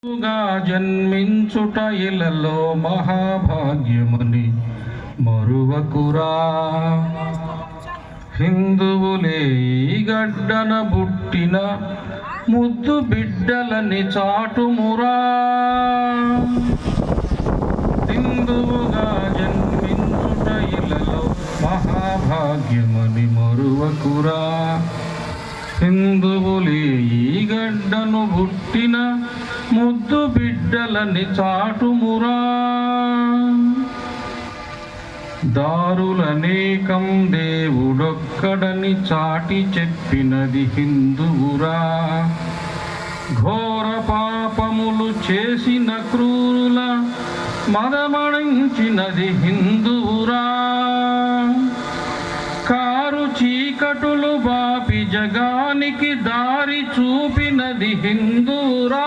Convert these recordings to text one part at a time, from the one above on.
జన్మించుట ఇలలో మహాభాగ్యమని మరువకురా. హిందువులే ఈ గడ్డన బుట్టిన ముద్దు బిడ్డలని చాటుమురా. హిందువుగా జన్మించుట ఇలలో మహాభాగ్యమని మరువకురా. హిందువులే ఈ గడ్డను బుట్టిన ముద్దు బిడ్డలని చాటుమురా. దారులనేకం దేవుడొక్కడని చాటి చెప్పినది హిందువురా. ఘోర పాపములు చేసిన క్రూరుల మదమణించినది హిందువురా. కారు చీకటులు బాపి జగానికి దారి చూపినది హిందూరా.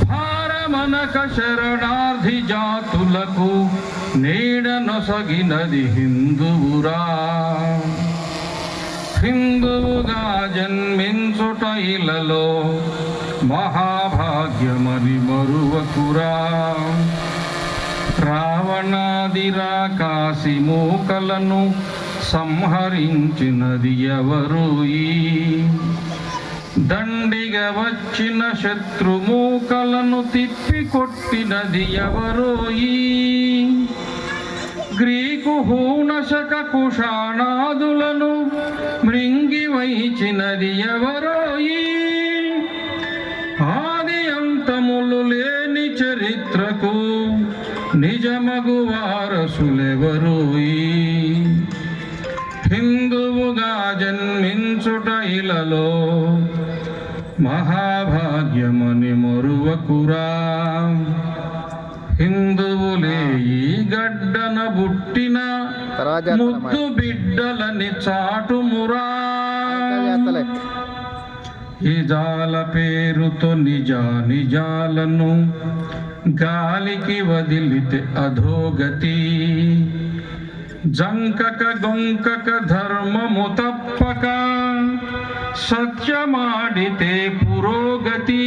భారమనక శరణార్థి జాతులకు నీడనొసగినది హిందువురా. హిందువుగా జన్మించుట ఇలలో మహాభాగ్యమని మరువకురా. రావణాది రాకాసి మూకలను సంహరించినది ఎవరు? ఈ దండిగా వచ్చిన శత్రుమూకలను తిప్పి కొట్టినది ఎవరు? ఈ గ్రీకు హూణశక కుషాణాదులను మృంగి వైచినది ఎవరు? ఈ ఆది అంతములు లేని చరిత్రకు నిజమగు వారసులెవరు? హిందువుగా జన్మించుట ఇలలో మహాభాగ్యమని మరువకురా. హిందువులే ఈ గడ్డన బుట్టిన ముద్దు బిడ్డలని చాటుమురా. ఇజాల పేరుతో నిజాలను గాలికి వదిలితే అధోగతి. జంకక గొంకక ధర్మము తప్పక సత్యమాడితే పురోగతి.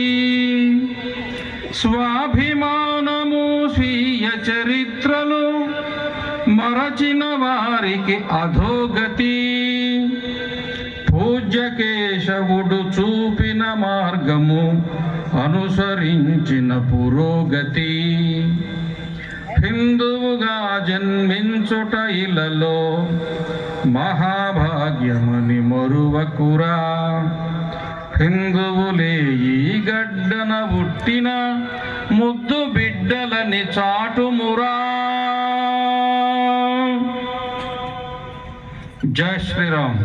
స్వాభిమానము స్వీయ చరిత్రలు మరచిన వారికి అధోగతి. పూజ్య కేశవుడు చూపిన మార్గము అనుసరించిన పురోగతి. హిందువుగా జన్మించుట ఇలలో మహాభాగ్యమని మరువకురా. హిందువులే ఈ గడ్డన పుట్టిన ముద్దు బిడ్డలని చాటుమురా. జై శ్రీరామ్.